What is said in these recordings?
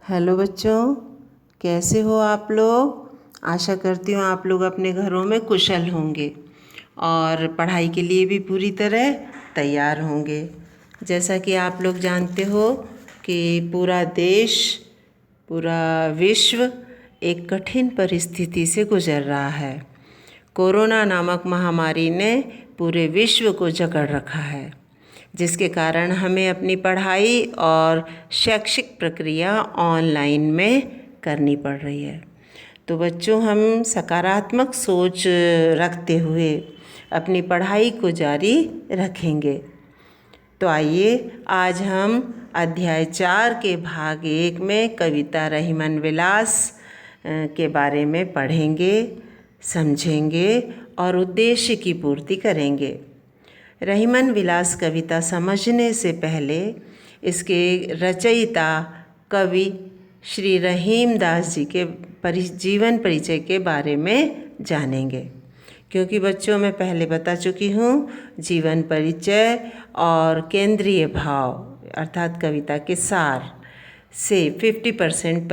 Hello बच्चों, कैसे हो आप लोग। आशा करती हूँ आप लोग अपने घरों में कुशल होंगे और पढ़ाई के लिए भी पूरी तरह तैयार होंगे। जैसा कि आप लोग जानते हो कि पूरा देश, पूरा विश्व एक कठिन परिस्थिति से गुजर रहा है। कोरोना नामक महामारी ने पूरे विश्व को जकड़ रखा है, जिसके कारण हमें अपनी पढ़ाई और शैक्षिक प्रक्रिया ऑनलाइन में करनी पड़ रही है। तो बच्चों, हम सकारात्मक सोच रखते हुए अपनी पढ़ाई को जारी रखेंगे। तो आइए आज हम अध्याय 4 के भाग 1 में कविता रहीमन विलास के बारे में पढ़ेंगे, समझेंगे और उद्देश्य की पूर्ति करेंगे। रहीमन विलास कविता समझने से पहले इसके रचयिता कवि श्री रहीम दास जी के जीवन परिचय के बारे में जानेंगे। क्योंकि बच्चों, मैं पहले बता चुकी हूँ, जीवन परिचय और केंद्रीय भाव अर्थात कविता के सार से 50%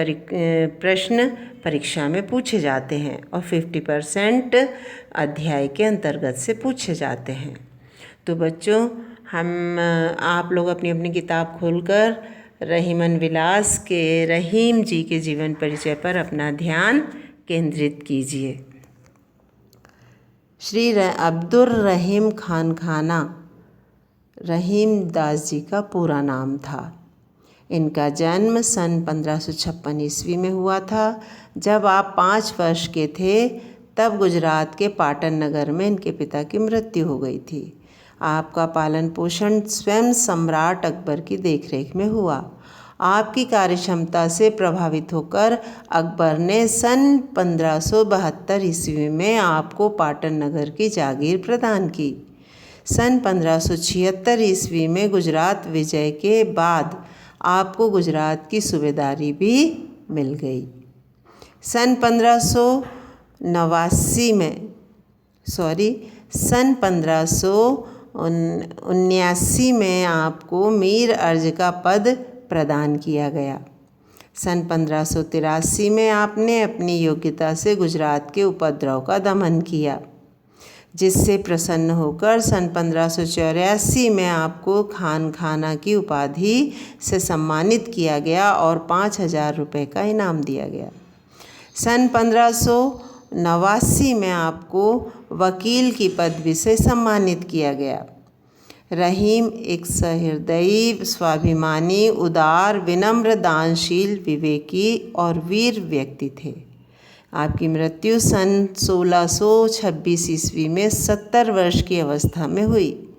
प्रश्न परीक्षा में पूछे जाते हैं और 50% अध्याय के अंतर्गत से पूछे जाते हैं। तो बच्चों, हम आप लोग अपनी अपनी किताब खोलकर रहीमन विलास के रहीम जी के जीवन परिचय पर अपना ध्यान केंद्रित कीजिए। श्री अब्दुर रहीम खान खाना रहीम दास जी का पूरा नाम था। इनका जन्म सन 1556 ईस्वी में हुआ था। जब आप 5 वर्ष के थे तब गुजरात के पाटन नगर में इनके पिता की मृत्यु हो गई थी। आपका पालन पोषण स्वयं सम्राट अकबर की देखरेख में हुआ। आपकी कार्यक्षमता से प्रभावित होकर अकबर ने सन 1572 ईस्वी में आपको पाटन नगर की जागीर प्रदान की। सन 1576 ईस्वी में गुजरात विजय के बाद आपको गुजरात की सूबेदारी भी मिल गई। सन 1579 में आपको मीर अर्ज का पद प्रदान किया गया। सन 1583 में आपने अपनी योग्यता से गुजरात के उपद्रव का दमन किया, जिससे प्रसन्न होकर सन 1584 में आपको खान खाना की उपाधि से सम्मानित किया गया और 5000 रुपये का इनाम दिया गया। सन 1589 में आपको वकील की पदवी से सम्मानित किया गया। रहीम एक सहृदयी, स्वाभिमानी, उदार, विनम्र, दानशील, विवेकी और वीर व्यक्ति थे। आपकी मृत्यु सन 1626 ईस्वी में 70 वर्ष की अवस्था में हुई।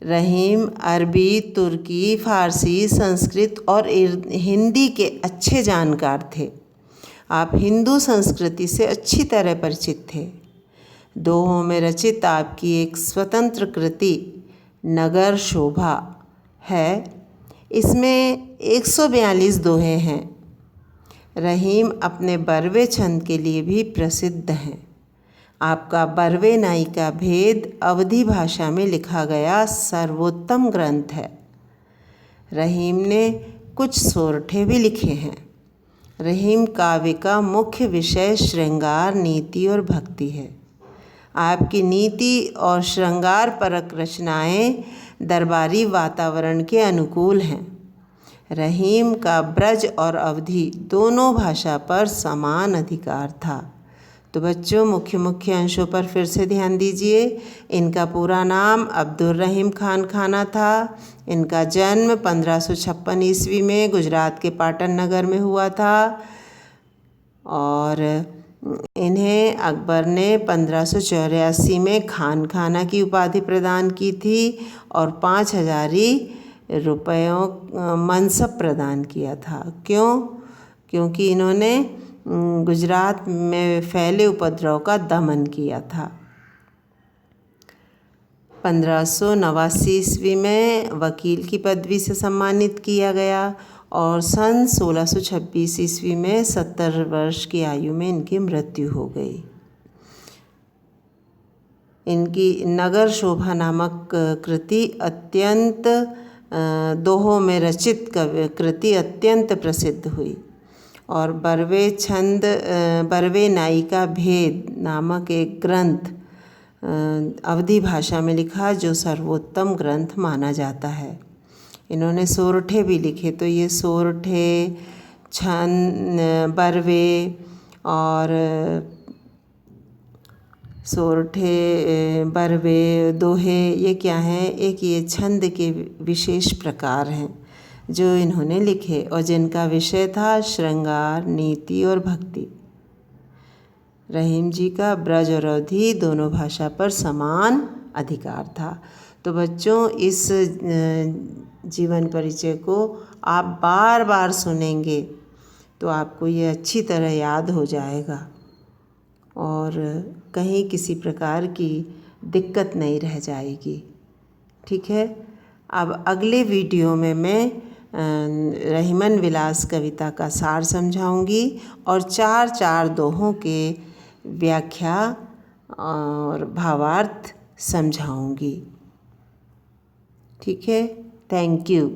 रहीम अरबी, तुर्की, फारसी, संस्कृत और हिंदी के अच्छे जानकार थे। आप हिंदू संस्कृति से अच्छी तरह परिचित थे। दोहों में रचित आपकी एक स्वतंत्र कृति नगर शोभा है। इसमें 142 दोहे हैं। रहीम अपने बरवे छंद के लिए भी प्रसिद्ध हैं। आपका बरवे नाई का भेद अवधी भाषा में लिखा गया सर्वोत्तम ग्रंथ है। रहीम ने कुछ सोरठे भी लिखे हैं। रहीम काव्य का मुख्य विषय श्रृंगार, नीति और भक्ति है। आपकी नीति और श्रृंगार परक रचनाएं दरबारी वातावरण के अनुकूल हैं। रहीम का ब्रज और अवधी दोनों भाषा पर समान अधिकार था। तो बच्चों, मुख्य अंशों पर फिर से ध्यान दीजिए। इनका पूरा नाम अब्दुर रहीम खान खाना था। इनका जन्म 1556 ईस्वी में गुजरात के पाटन नगर में हुआ था और इन्हें अकबर ने 1584 में खान खाना की उपाधि प्रदान की थी और 5000 रुपयों मनसब प्रदान किया था। क्यों? क्योंकि इन्होंने गुजरात में फैले उपद्रव का दमन किया था। 1589 ईस्वी में वकील की पदवी से सम्मानित किया गया और सन 1626 ईस्वी में 70 वर्ष की आयु में इनकी मृत्यु हो गई। इनकी नगर शोभा नामक कृति अत्यंत दोहों में रचित कृति अत्यंत प्रसिद्ध हुई। और बरवे नायिका भेद नामक एक ग्रंथ अवधी भाषा में लिखा, जो सर्वोत्तम ग्रंथ माना जाता है। इन्होंने सोरठे भी लिखे, तो ये सोरठे, छंद, बरवे और सोरठे, बरवे, दोहे, ये क्या हैं? एक ये छंद के विशेष प्रकार हैं जो इन्होंने लिखे और जिनका विषय था श्रृंगार, नीति और भक्ति। रहीम जी का ब्रज और अवधी दोनों भाषा पर समान अधिकार था। तो बच्चों, इस जीवन परिचय को आप बार बार सुनेंगे तो आपको ये अच्छी तरह याद हो जाएगा और कहीं किसी प्रकार की दिक्कत नहीं रह जाएगी। ठीक है। अब अगले वीडियो में मैं रहीमन विलास कविता का सार समझाऊंगी और चार दोहों के व्याख्या और भावार्थ समझाऊंगी। ठीक है। Thank you.